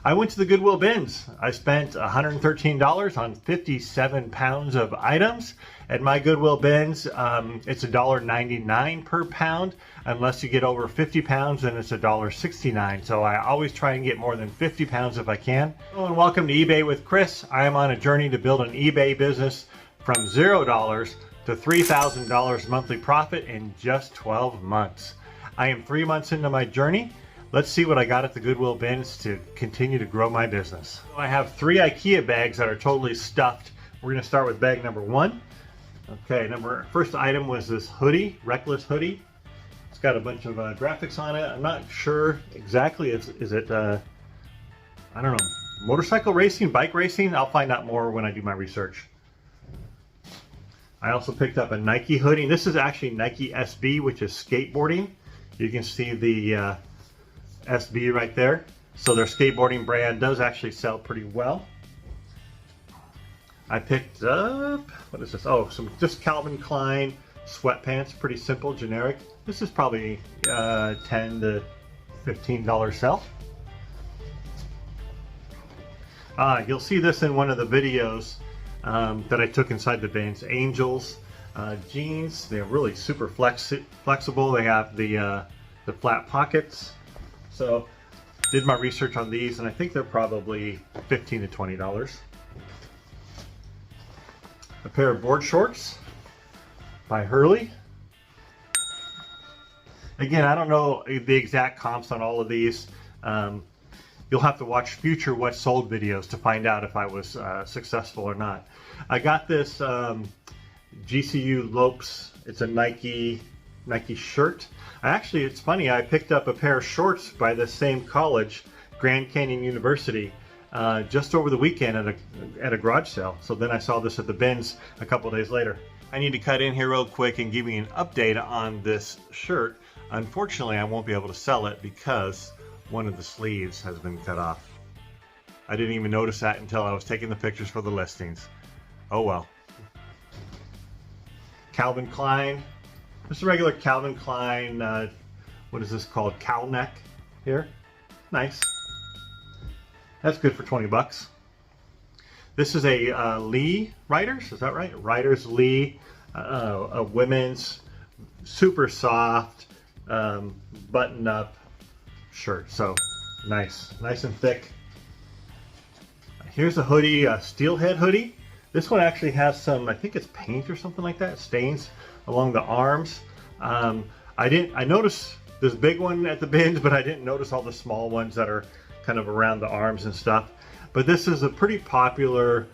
I went to the Goodwill Bins. I spent $113 on 57 pounds of items. At my Goodwill Bins, it's $1.99 per pound. Unless you get over 50 pounds, then it's $1.69. So I always try and get more than 50 pounds if I can. Hello and welcome to eBay with Chris. I am on a journey to build an eBay business from $0 to $3,000 monthly profit in just 12 months. I am 3 months into my journey. Let's see what I got at the Goodwill Bins to continue to grow my business. I have 3 IKEA bags that are totally stuffed. We're going to start with bag number 1. Okay, first item was this hoodie, Reckless hoodie. It's got a bunch of graphics on it. I'm not sure exactly. Is it, I don't know, motorcycle racing, bike racing? I'll find out more when I do my research. I also picked up a Nike hoodie. This is actually Nike SB, which is skateboarding. You can see the SB right there. So their skateboarding brand does actually sell pretty well. I picked up, what is this? Oh, some just Calvin Klein sweatpants, pretty simple, generic. This is probably $10 to $15 sell. You'll see this in one of the videos that I took inside the bins. Angels jeans, they're really super flexible. They have the flat pockets. So did my research on these, and I think they're probably $15 to $20. A pair of board shorts by Hurley. Again, I don't know the exact comps on all of these. You'll have to watch future What Sold videos to find out if I was successful or not. I got this GCU Lopes. It's a Nike shirt. Actually, it's funny, I picked up a pair of shorts by the same college, Grand Canyon University, just over the weekend at a garage sale. So then I saw this at the bins a couple days later. I need to cut in here real quick and give you an update on this shirt. Unfortunately, I won't be able to sell it because one of the sleeves has been cut off. I didn't even notice that until I was taking the pictures for the listings. Oh well. Calvin Klein. Just a regular Calvin Klein, what is this called? Cowl neck here. Nice. That's good for 20 bucks. This is a Lee Riders, is that right? Riders Lee, a women's super soft button up shirt. So nice and thick. Here's a hoodie, a steelhead hoodie. This one actually has some, I think it's paint or something like that, stains along the arms. I noticed this big one at the bins, but I didn't notice all the small ones that are kind of around the arms and stuff. But this is a pretty popular,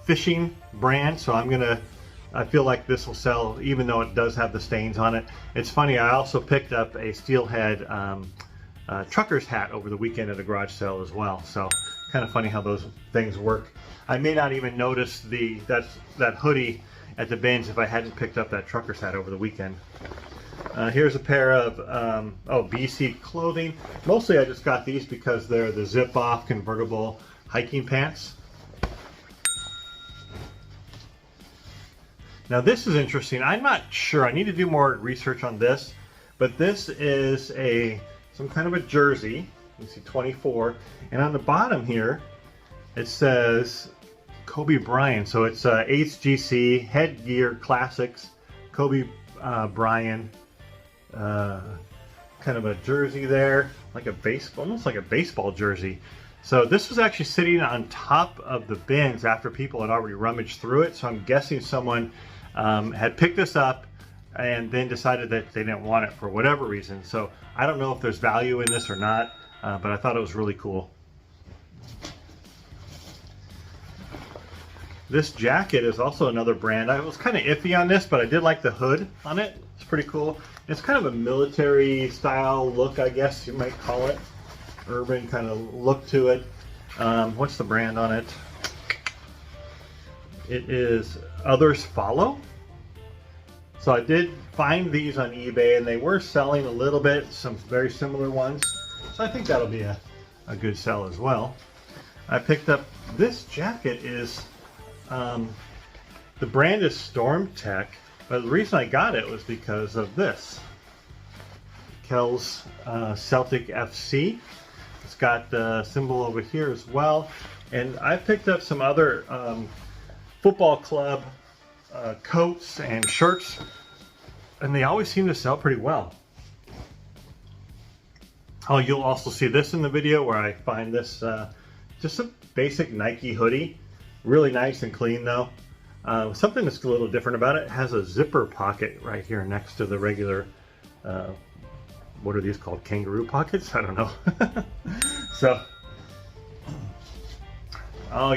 fishing brand. So I feel like this will sell, even though it does have the stains on it. It's funny, I also picked up a steelhead trucker's hat over the weekend at a garage sale as well. So kind of funny how those things work. I may not even notice that hoodie at the bins if I hadn't picked up that trucker's hat over the weekend. Here's a pair of BC clothing. Mostly I just got these because they're the zip-off convertible hiking pants. Now this is interesting. I'm not sure. I need to do more research on this, but this is some kind of a jersey. You see 24, and on the bottom here it says Kobe Bryant. So it's HGC Headgear Classics Kobe Bryant. Kind of a jersey there, like a baseball, almost like a baseball jersey. So this was actually sitting on top of the bins after people had already rummaged through it. So I'm guessing someone had picked this up and then decided that they didn't want it for whatever reason. So I don't know if there's value in this or not, but I thought it was really cool. This jacket is also another brand. I was kind of iffy on this, but I did like the hood on it. It's pretty cool. It's kind of a military style look, I guess you might call it. Urban kind of look to it. What's the brand on it? It is Others Follow. So I did find these on eBay, and they were selling a little bit, some very similar ones. So I think that'll be a good sell as well. I picked up this jacket. The brand is Storm Tech, but the reason I got it was because of this. Kells Celtic FC. It's got the symbol over here as well. And I picked up some other football club coats and shirts, and they always seem to sell pretty well. Oh, you'll also see this in the video where I find this, just a basic Nike hoodie. Really nice and clean though. Something that's a little different about it has a zipper pocket right here next to the regular, what are these called? Kangaroo pockets? I don't know. So,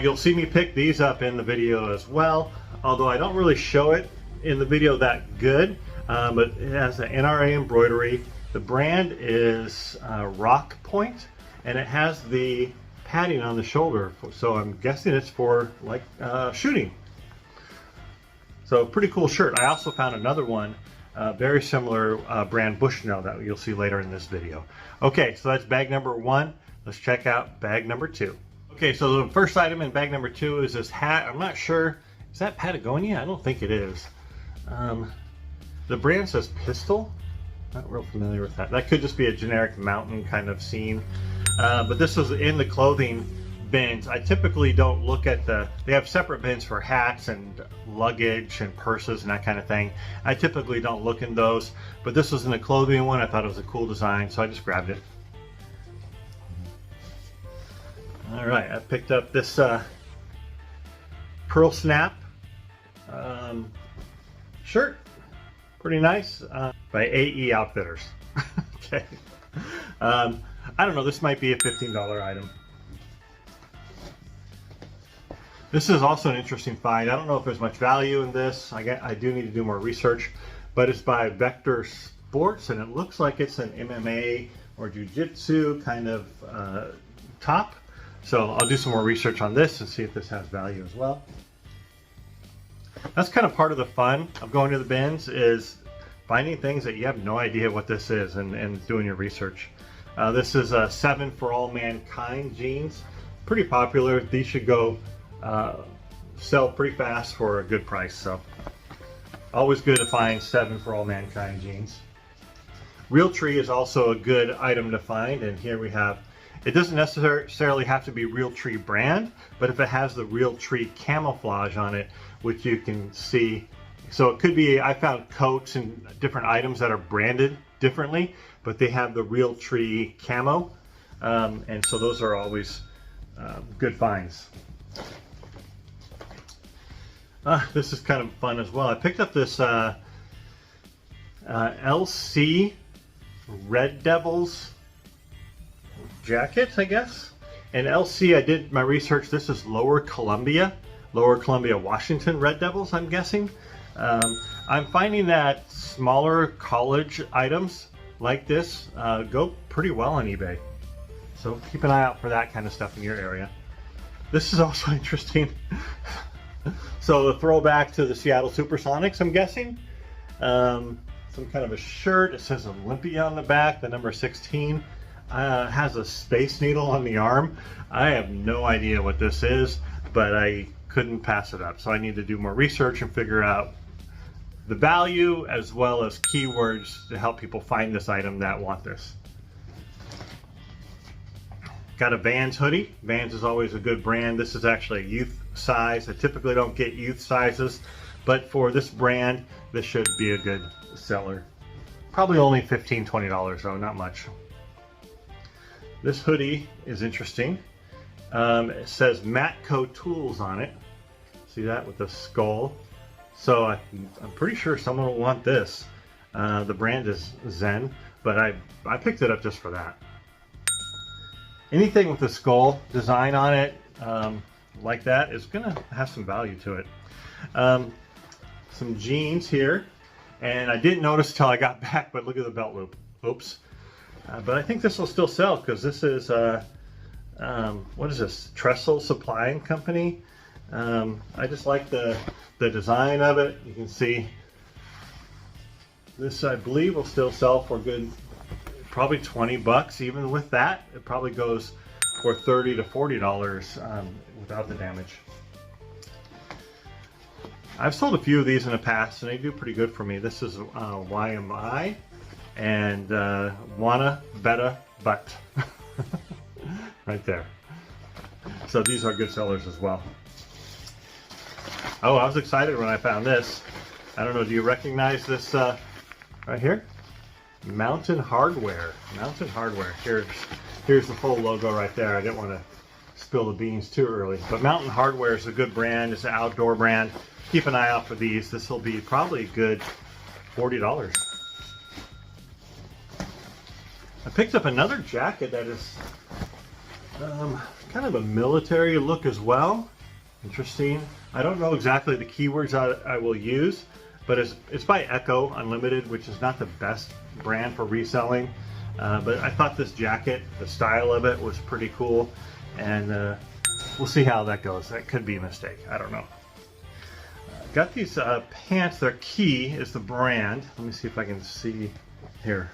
you'll see me pick these up in the video as well. Although I don't really show it in the video that good, but it has an NRA embroidery. The brand is Rock Point, and it has the padding on the shoulder, so I'm guessing it's for like shooting. So pretty cool shirt. I also found another one, very similar brand Bushnell, that you'll see later in this video. Okay, so that's bag number 1. Let's check out bag number 2. Okay, so the first item in bag number 2 is this hat. I'm not sure, is that Patagonia? I don't think it is. The brand says Pistol. Not real familiar with that. That could just be a generic mountain kind of scene. But this was in the clothing bins. I typically don't look at they have separate bins for hats and luggage and purses and that kind of thing. I typically don't look in those, but this was in the clothing one. I thought it was a cool design, so I just grabbed it. All right, I picked up this Pearl Snap shirt. Pretty nice, by AE Outfitters. Okay. I don't know, this might be a $15 item. This is also an interesting find. I don't know if there's much value in this. I do need to do more research, but it's by Vector Sports, and it looks like it's an MMA or jiu-jitsu kind of top. So I'll do some more research on this and see if this has value as well. That's kind of part of the fun of going to the bins, is finding things that you have no idea what this is and doing your research. This is a 7 for All Mankind jeans. Pretty popular. These should go sell pretty fast for a good price. So always good to find 7 for All Mankind jeans. Realtree is also a good item to find, and here we have, it doesn't necessarily have to be Realtree brand, but if it has the Realtree camouflage on it, which you can see, so it could be, I found coats and different items that are branded differently, but they have the Realtree camo, and so those are always good finds. This is kind of fun as well. I picked up this LC Red Devils jacket, I guess. And LC, I did my research. This is Lower Columbia, Washington Red Devils, I'm guessing. I'm finding that smaller college items like this go pretty well on eBay. So keep an eye out for that kind of stuff in your area. This is also interesting. So the throwback to the Seattle Supersonics, I'm guessing. Some kind of a shirt. It says Olympia on the back, the number 16. Has a Space Needle on the arm. I have no idea what this is, but I couldn't pass it up. So I need to do more research and figure out the value as well as keywords to help people find this item that want this. Got a Vans hoodie. Vans is always a good brand. This is actually a youth size. I typically don't get youth sizes, but for this brand, this should be a good seller. Probably only $15, $20 though, not much. This hoodie is interesting. It says Matco Tools on it. See that with the skull? So I'm pretty sure someone will want this. The brand is Zen, but I picked it up just for that. Anything with the skull design on it, like that, is gonna have some value to it. Some jeans here, and I didn't notice till I got back, but look at the belt loop. Oops. But I think this will still sell, because this is, what is this? Trestle Supply Company. I just like the design of it. You can see this, I believe, will still sell for good, probably 20 bucks. Even with that, it probably goes for $30 to $40 without the damage. I've sold a few of these in the past, and they do pretty good for me. This is YMI and Wanna Betta Butt. right there. So these are good sellers as well. Oh, I was excited when I found this. I don't know, do you recognize this right here? Mountain Hardware. Mountain Hardware. Here's the full logo right there. I didn't want to spill the beans too early. But Mountain Hardware is a good brand. It's an outdoor brand. Keep an eye out for these. This will be probably a good $40. I picked up another jacket that is kind of a military look as well. Interesting. I don't know exactly the keywords I will use, but it's by Echo Unlimited, which is not the best brand for reselling. But I thought this jacket, the style of it was pretty cool, and we'll see how that goes. That could be a mistake. I don't know. Got these pants. Their Key is the brand. Let me see if I can see here.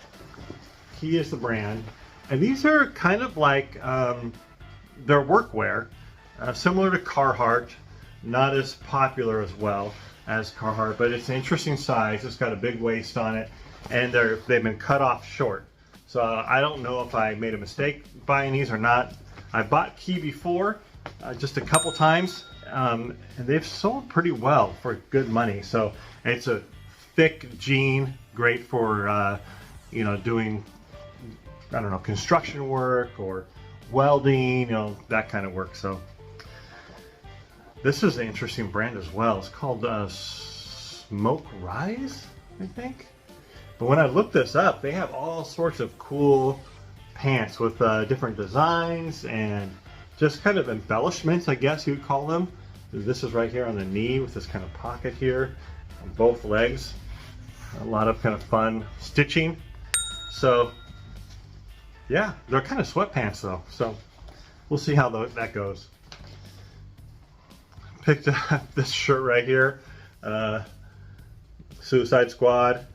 Key is the brand, and these are kind of like they're workwear, similar to Carhartt. Not as popular as well as Carhartt, but it's an interesting size. It's got a big waist on it, and they've been cut off short. So I don't know if I made a mistake buying these or not. I bought Key before, just a couple times, and they've sold pretty well for good money. So it's a thick jean, great for you know, doing, I don't know, construction work or welding, you know, that kind of work. So this is an interesting brand as well. It's called Smoke Rise, I think. But when I looked this up, they have all sorts of cool pants with different designs and just kind of embellishments, I guess you'd call them. This is right here on the knee with this kind of pocket here on both legs. A lot of kind of fun stitching. So yeah, they're kind of sweatpants though. So we'll see how that goes. Picked up this shirt right here, Suicide Squad,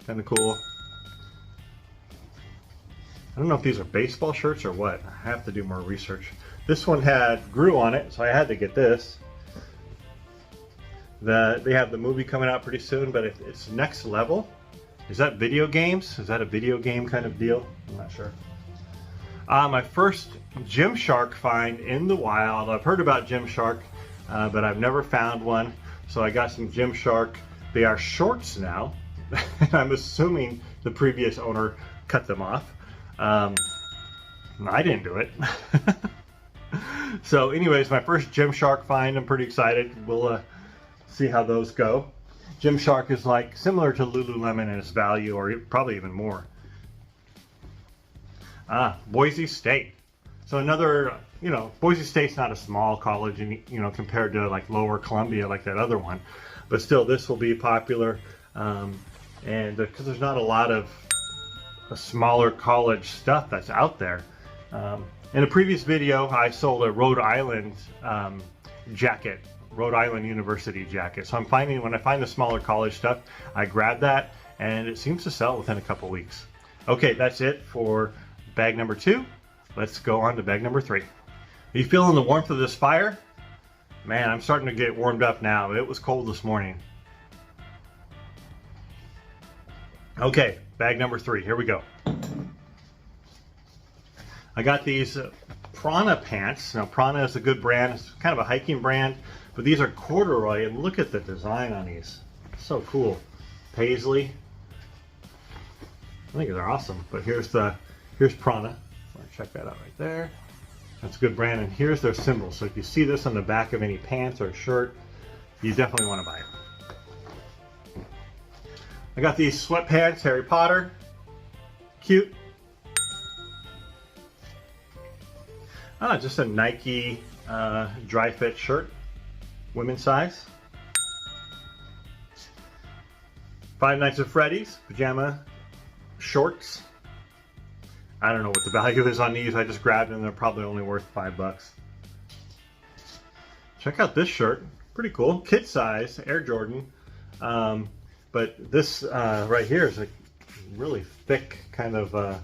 kind of cool. I don't know if these are baseball shirts or what. I have to do more research. This one had Gru on it, so I had to get this. They have the movie coming out pretty soon, but it's Next Level. Is that video games? Is that a video game kind of deal? I'm not sure. My first Gymshark find in the wild. I've heard about Gymshark, but I've never found one. So I got some Gymshark. They are shorts now. I'm assuming the previous owner cut them off. I didn't do it. So anyways, my first Gymshark find. I'm pretty excited. We'll see how those go. Gymshark is like similar to Lululemon in its value, or probably even more. Boise State. So another, you know, Boise State's not a small college, and you know, compared to like Lower Columbia, like that other one, but still, this will be popular, and because there's not a lot of smaller college stuff that's out there. In a previous video, I sold a Rhode Island jacket, Rhode Island University jacket. So I'm finding when I find the smaller college stuff, I grab that, and it seems to sell within a couple weeks. Okay, that's it for bag number 2. Let's go on to bag number 3. Are you feeling the warmth of this fire? Man, I'm starting to get warmed up now. It was cold this morning. Okay, bag number 3. Here we go. I got these Prana pants. Now, Prana is a good brand. It's kind of a hiking brand, but these are corduroy, and look at the design on these. So cool. Paisley. I think they're awesome. But here's Prana. Check that out right there. That's a good brand, and here's their symbol. So if you see this on the back of any pants or shirt, you definitely want to buy it. I got these sweatpants, Harry Potter. Cute. Just a Nike dry fit shirt, women's size. Five Nights at Freddy's pajama shorts. I don't know what the value is on these. I just grabbed them. They're probably only worth $5. Check out this shirt. Pretty cool. Kid size, Air Jordan. But this right here is a really thick kind of,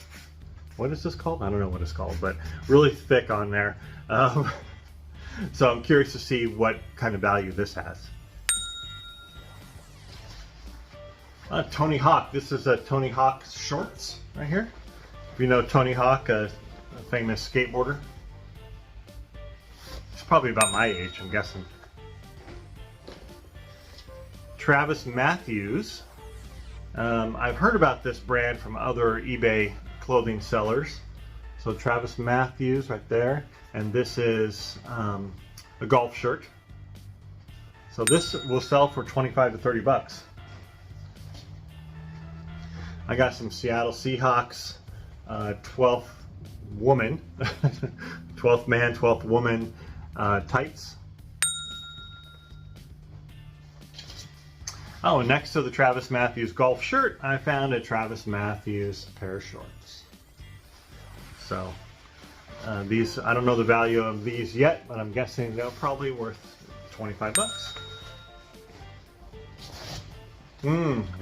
what is this called? I don't know what it's called, but really thick on there. So I'm curious to see what kind of value this has. Tony Hawk. This is a Tony Hawk shorts right here. If you know Tony Hawk, famous skateboarder. He's probably about my age, I'm guessing. Travis Matthews. I've heard about this brand from other eBay clothing sellers. So Travis Matthews right there, and this is a golf shirt. So this will sell for 25 to 30 bucks. I got some Seattle Seahawks 12th woman, 12th man, 12th woman tights. Oh, and next to the Travis Matthews golf shirt, I found a Travis Matthews pair of shorts. So these, I don't know the value of these yet, but I'm guessing they're probably worth 25 bucks.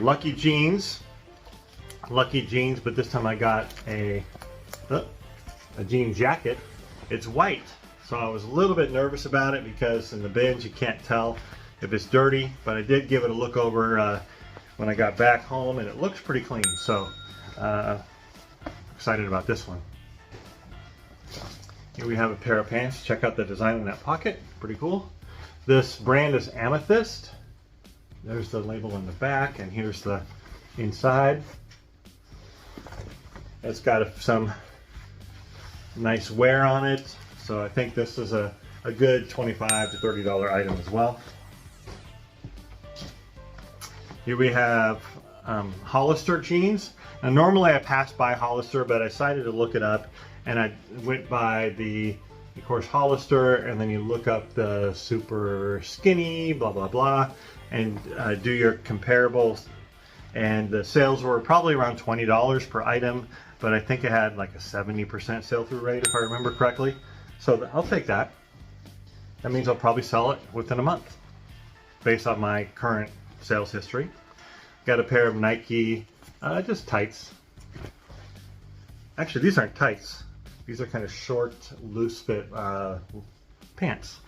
Lucky jeans. Lucky jeans, but this time I got a jean jacket. It's white, so I was a little bit nervous about it because in the bins you can't tell if it's dirty, but I did give it a look over when I got back home, and it looks pretty clean, so excited about this one. Here we have a pair of pants. Check out the design in that pocket, pretty cool. This brand is Amethyst. There's the label in the back, and here's the inside. It's got some nice wear on it, so I think this is a good $25 to $30 item as well. Here we have Hollister jeans. Now normally I pass by Hollister, but I decided to look it up, and I went by the, of course, Hollister, and then you look up the super skinny, blah, blah, blah, and do your comparables. And the sales were probably around $20 per item, but I think it had like a 70% sell-through rate, if I remember correctly. So I'll take that. That means I'll probably sell it within a month, based on my current sales history. Got a pair of Nike, just tights. Actually, these aren't tights. These are kind of short, loose fit pants.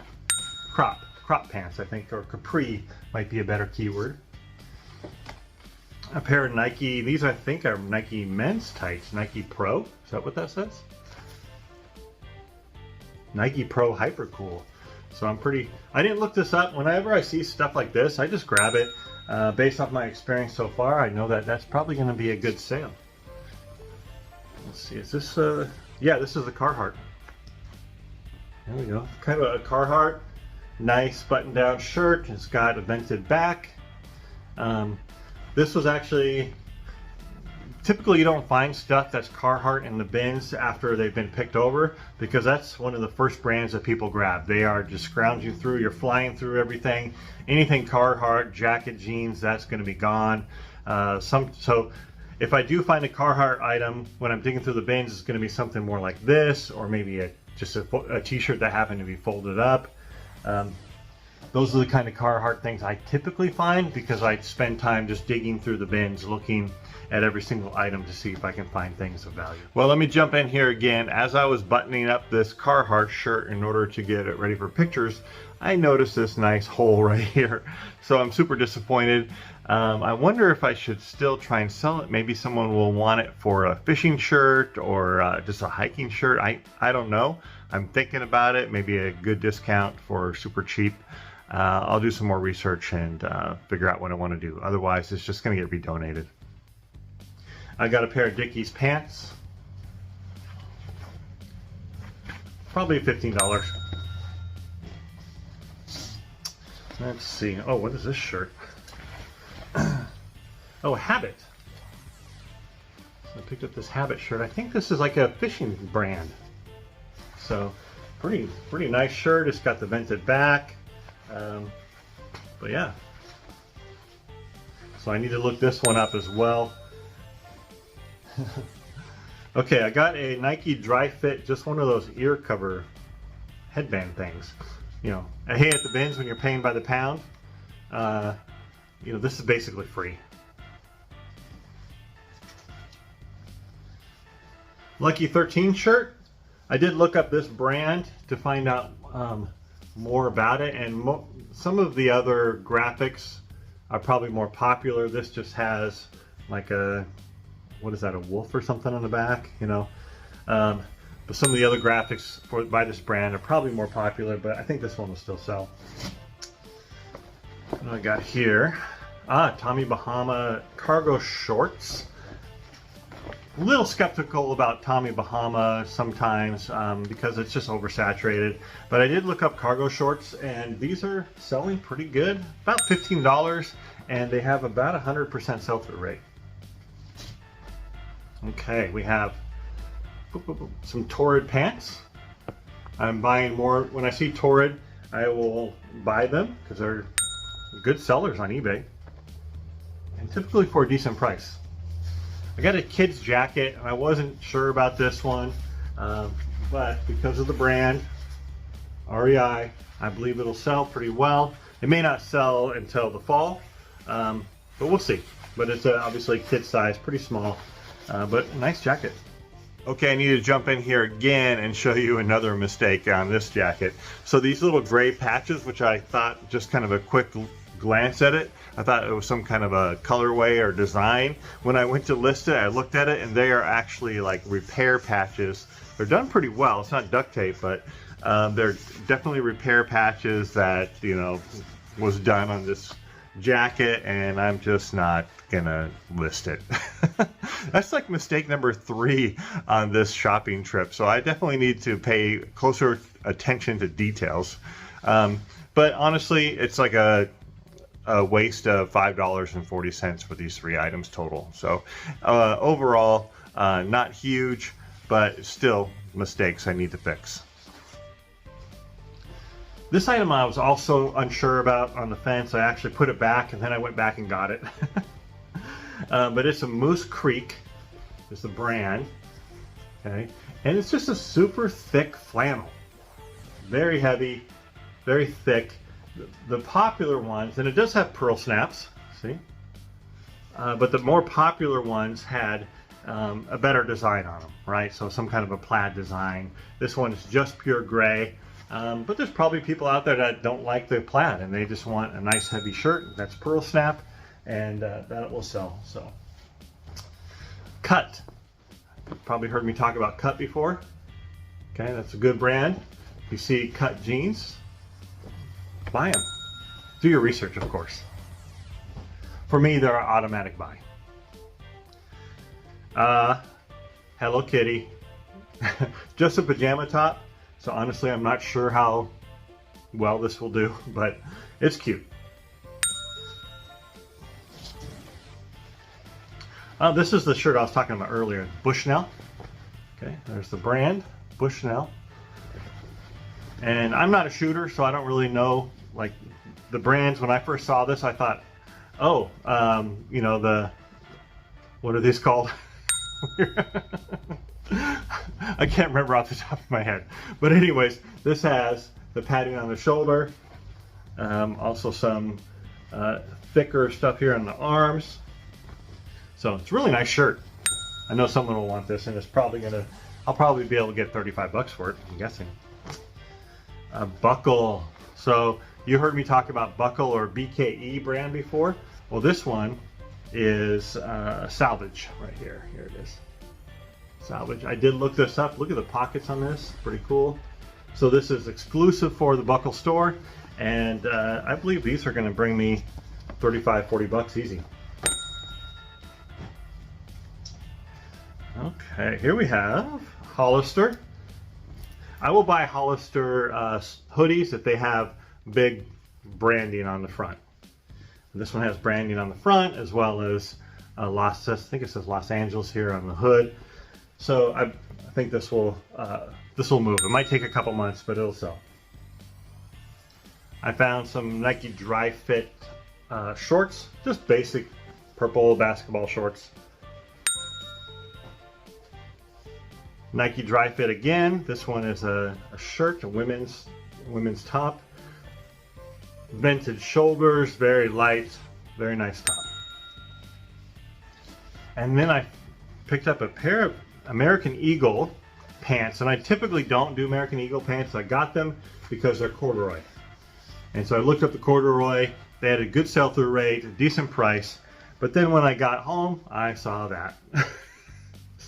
Crop pants, I think, or capri might be a better keyword. A pair of Nike, these I think are Nike men's tights, Nike Pro. Is that what that says? Nike Pro Hyper Cool. So I didn't look this up. Whenever I see stuff like this, I just grab it. Based off my experience so far, I know that that's probably going to be a good sale. Let's see, is this, yeah, this is the Carhartt. There we go. Kind of a Carhartt, nice button-down shirt. It's got a vented back. This was actually, typically you don't find stuff that's Carhartt in the bins after they've been picked over, because that's one of the first brands that people grab. They are just scrounging through, you're flying through everything. Anything Carhartt, jacket, jeans, that's going to be gone. So if I do find a Carhartt item when I'm digging through the bins, it's going to be something more like this, or maybe just a t-shirt that happened to be folded up. Those are the kind of Carhartt things I typically find, because I spend time just digging through the bins, looking at every single item to see if I can find things of value. Well, let me jump in here again. As I was buttoning up this Carhartt shirt in order to get it ready for pictures, I noticed this nice hole right here. So I'm super disappointed. I wonder if I should still try and sell it. Maybe someone will want it for a fishing shirt or just a hiking shirt. I don't know. I'm thinking about it. Maybe a good discount for super cheap. I'll do some more research and figure out what I want to do. Otherwise, it's just going to get redonated. I got a pair of Dickies pants. Probably $15. Let's see. Oh, what is this shirt? Oh, Habit. So I picked up this Habit shirt. I think this is like a fishing brand. So pretty nice shirt. It's got the vented back. But yeah. So I need to look this one up as well. Okay, I got a Nike Dry Fit, just one of those ear cover headband things. You know, hey, at the bins when you're paying by the pound, you know, this is basically free. Lucky 13 shirt. I did look up this brand to find out more about it, and some of the other graphics are probably more popular. This just has like a, what is that, a wolf or something on the back, you know. But some of the other graphics by this brand are probably more popular, but I think this one will still sell. What do I got here? Tommy Bahama cargo shorts. A little skeptical about Tommy Bahama sometimes because it's just oversaturated. But I did look up cargo shorts, and these are selling pretty good. About $15, and they have about 100% sell-through rate. Okay, we have some Torrid pants. I'm buying more. When I see Torrid, I will buy them because they're good sellers on eBay, and typically for a decent price. I got a kid's jacket, and I wasn't sure about this one, but because of the brand, REI, I believe it'll sell pretty well. It may not sell until the fall, but we'll see. But it's obviously kid size, pretty small, but a nice jacket. Okay, I need to jump in here again and show you another mistake on this jacket. So these little gray patches, which I thought, just kind of a quick glance at it, I thought it was some kind of a colorway or design. When I went to list it, I looked at it, and they are actually like repair patches. They're done pretty well. It's not duct tape, but they're definitely repair patches that, you know, was done on this jacket, and I'm just not gonna list it. That's like mistake number 3 on this shopping trip, so I definitely need to pay closer attention to details. But honestly, it's like a waste of $5.40 for these 3 items total. So overall, not huge, but still mistakes I need to fix. This item I was also unsure about on the fence. I actually put it back, and then I went back and got it. But it's a Moose Creek. It's the brand. Okay, and it's just a super thick flannel. Very heavy, very thick. The popular ones, and it does have pearl snaps, see? But the more popular ones had a better design on them, right? So some kind of a plaid design. This one is just pure gray. But there's probably people out there that don't like the plaid, and they just want a nice heavy shirt that's pearl snap, and that will sell. So, Cut. You've probably heard me talk about Cut before. Okay, that's a good brand. You see Cut jeans, buy them. Do your research, of course. For me, they're an automatic buy. Hello Kitty. Just a pajama top. So honestly, I'm not sure how well this will do, but it's cute. This is the shirt I was talking about earlier, Bushnell. Okay, there's the brand, Bushnell. And I'm not a shooter, so I don't really know like the brands. When I first saw this, I thought, oh, you know, what are these called? I can't remember off the top of my head. But anyways, this has the padding on the shoulder, also some thicker stuff here on the arms. So it's a really nice shirt. I know someone will want this, and it's probably I'll probably be able to get 35 bucks for it, I'm guessing. Buckle. So you heard me talk about Buckle or BKE brand before. Well, this one is salvage right here. Here it is. Salvage. I did look this up. Look at the pockets on this. Pretty cool. So this is exclusive for the Buckle store, and I believe these are going to bring me 35, 40 bucks easy. Okay, here we have Hollister. I will buy Hollister hoodies if they have big branding on the front. This one has branding on the front, as well as I think it says Los Angeles here on the hood. So I think this will move. It might take a couple months, but it'll sell. I found some Nike Dry Fit shorts, just basic purple basketball shorts. Nike Dry Fit again. This one is a shirt, a women's top. Vented shoulders, very light, very nice top. And then I picked up a pair of American Eagle pants, and I typically don't do American Eagle pants. I got them because they're corduroy. And so I looked up the corduroy. They had a good sell-through rate, a decent price. But then when I got home, I saw that.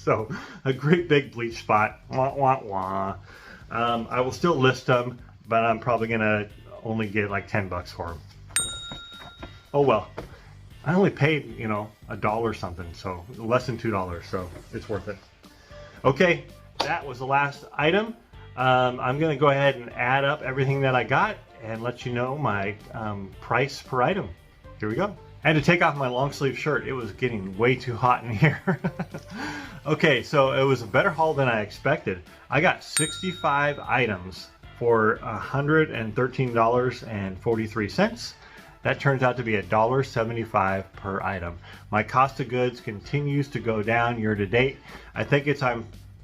So a great big bleach spot. Wah, wah, wah. I will still list them, but I'm probably gonna only get like 10 bucks for them. Oh well, I only paid, you know, $1 something, so less than $2, so it's worth it. Okay, that was the last item. I'm gonna go ahead and add up everything that I got and let you know my price per item. Here we go. I had to take off my long sleeve shirt. It was getting way too hot in here. Okay, so it was a better haul than I expected. I got 65 items for $113.43. That turns out to be $1.75 per item. My cost of goods continues to go down year to date. I think it's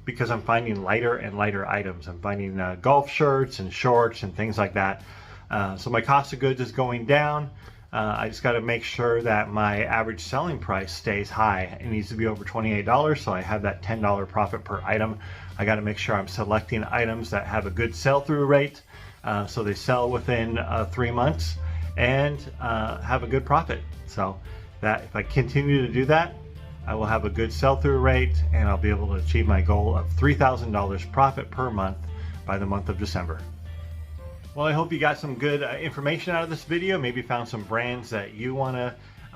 because I'm finding lighter and lighter items. I'm finding golf shirts and shorts and things like that. So my cost of goods is going down. I just got to make sure that my average selling price stays high. It needs to be over $28, so I have that $10 profit per item. I got to make sure I'm selecting items that have a good sell-through rate, so they sell within 3 months and have a good profit. So that if I continue to do that, I will have a good sell-through rate and I'll be able to achieve my goal of $3,000 profit per month by the month of December. Well, I hope you got some good information out of this video. Maybe found some brands that you want to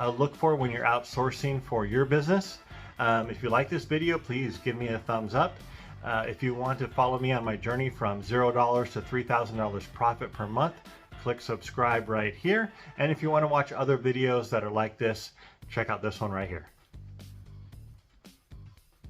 look for when you're outsourcing for your business. If you like this video, please give me a thumbs up. If you want to follow me on my journey from $0 to $3,000 profit per month, click subscribe right here. And if you want to watch other videos that are like this, check out this one right here.